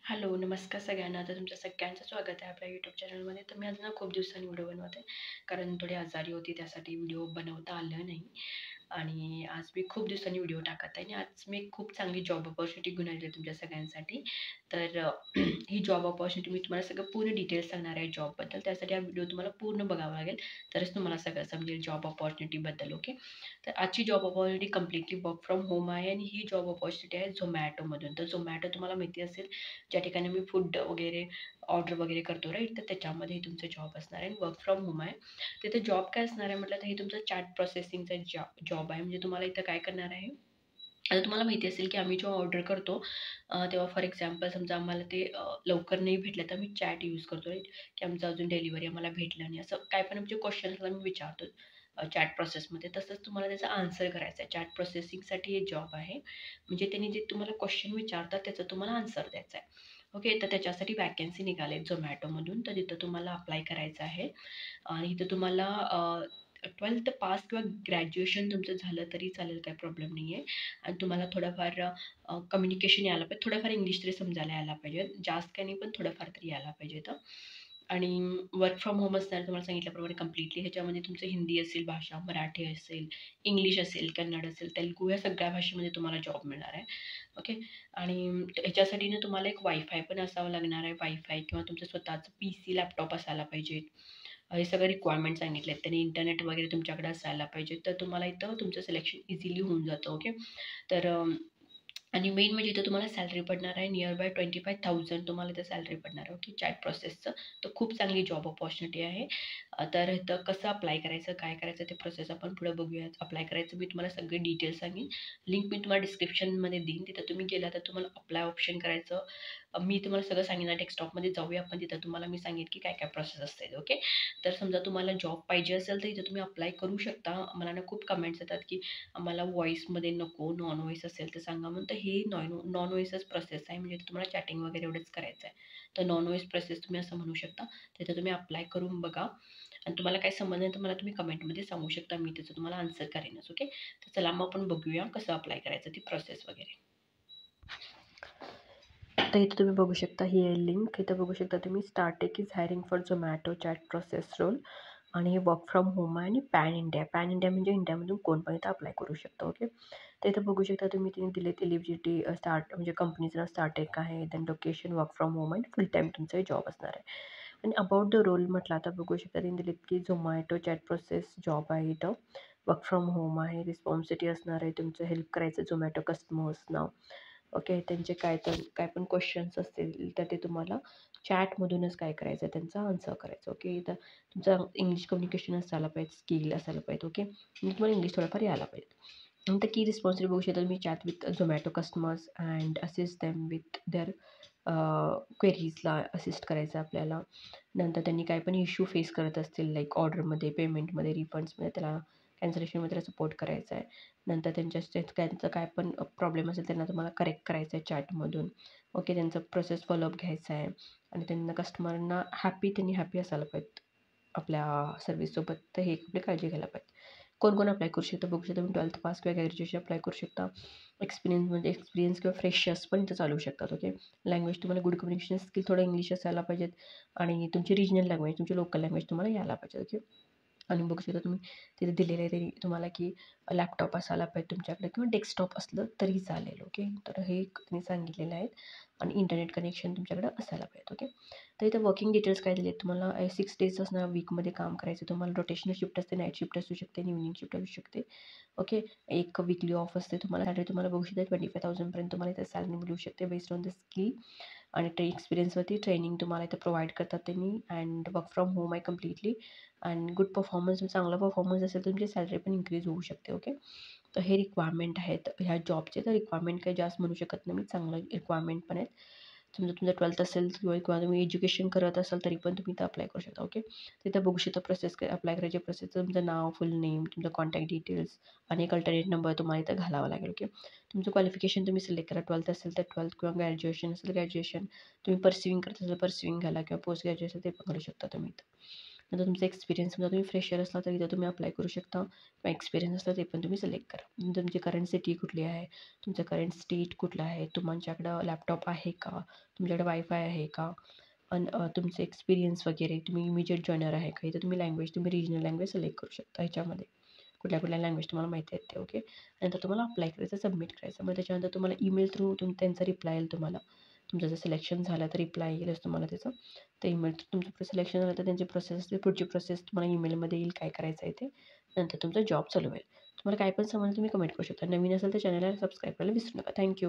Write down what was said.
Hello, नमस्कार सगळ्यांना. तर तुमचं सगळ्यांचं स्वागत आहे आपल्या यूट्यूब चॅनलमध्ये. तर मी आज ना खूप दिवसांनी व्हिडिओ बनवते, कारण थोडी आजारी होती, त्यासाठी व्हिडिओ बनवता आलं नाही. आणि आज मी खूप दिवसांनी व्हिडिओ टाकत आहे आणि आज मी एक खूप चांगली जॉब अपॉर्च्युनिटी घेऊन आली आहे तुमच्या सगळ्यांसाठी. तर ही जॉब अपॉर्च्युनिटी मी तुम्हाला सगळं पूर्ण डिटेल्स सांगणार आहे जॉबबद्दल. त्यासाठी हा व्हिडिओ तुम्हाला पूर्ण बघावा लागेल, तरच तुम्हाला सगळं समजेल जॉब अपॉर्च्युनिटीबद्दल. ओके. तर आजची job opportunity completely work from home आहे आणि ही जॉब अपॉर्च्युनिटी आहे झोमॅटोमधून. तर झोमॅटो तुम्हाला माहिती असेल, ज्या ठिकाणी मी फूड वगैरे ऑर्डर वगैरे करतो राईट, तर त्याच्यामध्ये हे तुमचं जॉब असणार आहे. वर्क फ्रॉम होम आहे. तिथे जॉब काय असणार आहे म्हटलं तर हे तुमचं चॅट प्रोसेसिंगचा जॉब आहे. म्हणजे तुम्हाला इथं काय करणार आहे, आता तुम्हाला माहिती असेल की आम्ही जेव्हा ऑर्डर करतो तेव्हा फॉर एक्झाम्पल समजा आम्हाला ते लवकर नाही भेटलं तर आम्ही चॅट यूज करतो राईट, की आमचं अजून डिलिव्हरी आम्हाला भेटलं नाही, असं काय पण आमचे क्वेश्चन्स आम्ही विचारतो चॅट प्रोसेसमध्ये. तसंच तुम्हाला त्याचा आन्सर करायचा आहे. चॅट प्रोसेसिंगसाठी हे जॉब आहे. म्हणजे त्यांनी जे तुम्हाला क्वेश्चन विचारतात त्याचं तुम्हाला आन्सर द्यायचं आहे. ओके. तर त्याच्यासाठी वॅकन्सी निघाले झोमॅटोमधून, तर तिथं तुम्हाला अप्लाय करायचं आहे. आणि इथं तुम्हाला 12th पास किंवा ग्रॅज्युएशन तुमचं झालं तरी चालेल, काही प्रॉब्लेम नाही आहे. आणि तुम्हाला थोडंफार कम्युनिकेशन यायला पाहिजे, थोडंफार इंग्लिश तरी समजायला यायला पाहिजे. जास्त काही नाही, पण थोडंफार तरी यायला पाहिजे इथं. आणि वर्क फ्रॉम होम असणार तुम्हाला सांगितल्याप्रमाणे कंप्लीटली. ह्याच्यामध्ये तुमचं हिंदी असेल भाषा, मराठी असेल, इंग्लिश असेल, कन्नड असेल, तेलुगू, या सगळ्या भाषेमध्ये तुम्हाला जॉब मिळणार आहे. ओके. आणि ह्याच्यासाठी ना तुम्हाला एक वायफाय पण असावं लागणार आहे. वायफाय किंवा तुमचं स्वतःचं पीसी, लॅपटॉप असायला पाहिजे. हे सगळे रिक्वायरमेंट सांगितले आहेत त्यांनी. इंटरनेट वगैरे तुमच्याकडे असायला पाहिजे. तर तुम्हाला इथं तुमचं सिलेक्शन इझिली होऊन जातं. ओके. तर आणि मेन म्हणजे इथं तुम्हाला सॅलरी पडणार आहे नियर बाय 25,000 तुम्हाला इथं सॅलरी पडणार आहे. ओके. चॅट प्रोसेसचं. तर खूप चांगली जॉब अपॉर्च्युनिटी आहे. तर इथं कसं अप्लाय करायचं, काय करायचं, ते प्रोसेस आपण पुढे बघूयात. अप्लाय करायचं मी तुम्हाला सगळे डिटेल्स सांगेन. लिंक मी तुम्हाला डिस्क्रिप्शनमध्ये देईन. तिथं तुम्ही गेला तर तुम्हाला अप्लाय ऑप्शन करायचं. मी तुम्हाला सगळं सांगेन. डेस्कटॉपमध्ये जाऊया आपण. तिथं तुम्हाला मी सांगेन की काय काय प्रोसेस असते. ओके. तर समजा तुम्हाला जॉब पाहिजे असेल तर इथं तुम्ही अप्लाय करू शकता. मला ना खूप कमेंट्स येतात की आम्हाला व्हॉईसमध्ये नको, नॉन व्हॉईस असेल तर सांगा म्हणून. तर ही नॉन व्हॉईसच प्रोसेस आहे. म्हणजे तुम्हाला चॅटिंग वगैरे एवढंच करायचं आहे. तर नॉन व्हॉईस प्रोसेस तुम्ही असं म्हणू शकता. तिथं तुम्ही अप्लाय करून बघा. आणि तुम्हाला काही समजलं नाही तर मला तुम्ही कमेंटमध्ये सांगू शकता. मी त्याचं तुम्हाला आन्सर करेनच. ओके. तर चला मग आपण बघूया कसं अप्लाय करायचं, ती प्रोसेस वगैरे. तर इथं तुम्ही बघू शकता, ही आहे लिंक. इथं बघू शकता तुम्ही, Startek is hiring for Zomato chat process role. आणि हे वर्क फ्रॉम होम आहे आणि पॅन इंडिया. पॅन इंडिया म्हणजे इंडियामधून कोण पण इथं अप्लाय करू शकतं. ओके. तर इथं बघू शकता तुम्ही, तिने दिलेत एलिजिबिलिटी स्टार्ट म्हणजे कंपनीचं नाव स्टार्टेक आहे. Then location work from home आणि फुल टाईम तुमचं जॉब असणार आहे. आणि अबाउट द रोल म्हटलं आता बघू शकता, तिने दिलेत की झोमॅटो चॅट प्रोसेस जॉब आहे इथं. वर्क फ्रॉम होम आहे. रिस्पॉन्सिबिलिटी असणार आहे तुमचं हेल्प करायचं झोमॅटो कस्टमर्सना. ओके. त्यांचे काय पण क्वेश्चन्स असतील तर ते तुम्हाला चॅटमधूनच काय करायचं आहे, त्यांचा आन्सर करायचं. ओके. तर तुमचं इंग्लिश कम्युनिकेशन असायला पाहिजे, स्किल असायला पाहिजे. ओके. म्हणजे तुम्हाला इंग्लिश थोडंफार यायला पाहिजे. नंतर की रिस्पॉन्सिबिलिटी बघू शकता तुम्ही, chat with Zomato customers and assist them with their क्वेरीजला असिस्ट करायचं आपल्याला. नंतर त्यांनी काय पण इश्यू फेस करत असतील लाईक ऑर्डरमध्ये, पेमेंटमध्ये, रिफंड्समध्ये, त्याला कॅन्सलेशनमध्ये त्याला सपोर्ट करायचा आहे. नंतर त्यांचं काय पण प्रॉब्लेम असेल त्यांना तुम्हाला करेक्ट करायचं आहे चॅटमधून. ओके. त्यांचं प्रोसेस फॉलोअप घ्यायचा आहे. आणि त्यांना कस्टमरना त्यांनी हॅपी असायला पाहिजेत आपल्या सर्व्हिससोबत. तर हे आपली काळजी घ्यायला पाहिजे. कोण कोण अप्लाय करू शकता बघू शकता तुम्ही, 12th पास किंवा ग्रॅज्युएशन अप्लाय करू शकता. एक्सपिरियन्स किंवा फ्रेशर्स पण इथं चालू शकतात. ओके. लँग्वेज तुम्हाला गुड कम्युनिकेशन स्किल, थोडं इंग्लिश असायला पाहिजेत. आणि तुमची रिजनल लँग्वेज, तुमची लोकल लँग्वेज तुम्हाला यायला पाहिजे. ओके. आणि बघू शकता तुम्ही, तिथे दिलेलं आहे त्यांनी तुम्हाला की लॅपटॉप असायला पाहिजे तुमच्याकडे किंवा डेस्कटॉप असलं तरी चालेल. ओके. तर हे त्यांनी सांगितलेलं आहे. आणि इंटरनेट कनेक्शन तुमच्याकडे असायला पाहिजे. ओके. तर इथं वर्किंग डिटेल्स काय दिले तुम्हाला, 6 डेज असणार वीकमध्ये काम करायचं तुम्हाला. रोटेशनल शिफ्ट असते, नाईट शिफ्ट असू शकते आणि इव्हनिंग शिफ्ट असू शकते. ओके. एक वीकली ऑफ असते तुम्हाला. सॅलरी तुम्हाला बघू शकता 25,000 पर्यंत तुम्हाला इथं सॅलरी मिळू शकते बेस्ड ऑन द स्किल. आणि एक्सपिरियन्सवरती ट्रेनिंग तुम्हाला इथं प्रोव्हाइड करतात त्यांनी. अँड वर्क फ्रॉम होम आहे कम्प्लिटली. अँड गुड परफॉर्मन्स, चांगला परफॉर्मन्स असेल तर तुमची सॅलरी पण इन्क्रीज होऊ शकते. ओके. तर हे रिक्वायरमेंट आहेत ह्या जॉबचे. तर रिक्वायरमेंट काही जास्त म्हणू शकत नाही मी, चांगलं रिक्वायरमेंट पण आहेत. समजा तुमचं 12th असेल किंवा तुम्ही एज्युकेशन करत असाल तरी पण तुम्ही इथं अप्लाय करू शकता. ओके. तिथं बघू शकता प्रोसेस, अप्लाय करायची प्रोसेस, तुमचं नाव, फुल नेम, तुमचं कॉन्टॅक्ट डिटेल्स आणि एक अल्टरनेट नंबर तुम्हाला इथं घालावा लागेल. ओके. तुमचं क्वालिफिकेशन तुम्ही सिलेक्ट करा. 12th असेल तर 12th किंवा ग्रॅज्युएशन असेल ग्रॅज्युएशन. तुम्ही पर्सिविंग करत असाल पर्सिविंग घाला किंवा पोस्ट ग्रॅज्युएशन ते पण करू शकता तुम्ही इथं. नंतर तुमचा एक्सपिरियन्स समजा तुम्ही फ्रेशर असला तर इथं तुम्ही अप्लाय करू शकता किंवा एक्सपिरियन्स असला ते पण तुम्ही सिलेक्ट करा. तुमची करंट सिटी कुठली आहे, तुमचं करंट स्टेट कुठलं आहे, तुमच्याकडं लॅपटॉप आहे का, तुमच्याकडे वायफाय आहे का, तुमचे एक्सपिरियन्स वगैरे, तुम्ही इमिजिएट जॉइनर आहे का, इथं तुम्ही लँग्वेज तुम्ही रिजनल लँग्वेज सिलेक्ट करू शकता ह्याच्यामध्ये. कुठल्या कुठल्या लँग्वेज तुम्हाला माहिती आहेत ते. ओके. नंतर तुम्हाला अप्लाय करायचं, सबमिट करायचं. मग त्याच्यानंतर तुम्हाला ईमेल थ्रू त्यांचा रिप्लाय येईल तुम्हाला. तुमचं जर सिलेक्शन झालं तर रिप्लाय येईलच तुम्हाला त्याचं. ते ईमेल तुमचं सिलेक्शन झालं तर त्यांची प्रोसेस असते. पुढची प्रोसेस तुम्हाला ईमेलमध्ये येईल काय करायचं आहे ते. नंतर तुमचा जॉब चालू होईल. तुम्हाला काय पण समजलं तुम्ही कमेंट करू शकता. नवीन असेल तर चॅनलला सबस्क्राईब करायला विसरू नका. थँक्यू.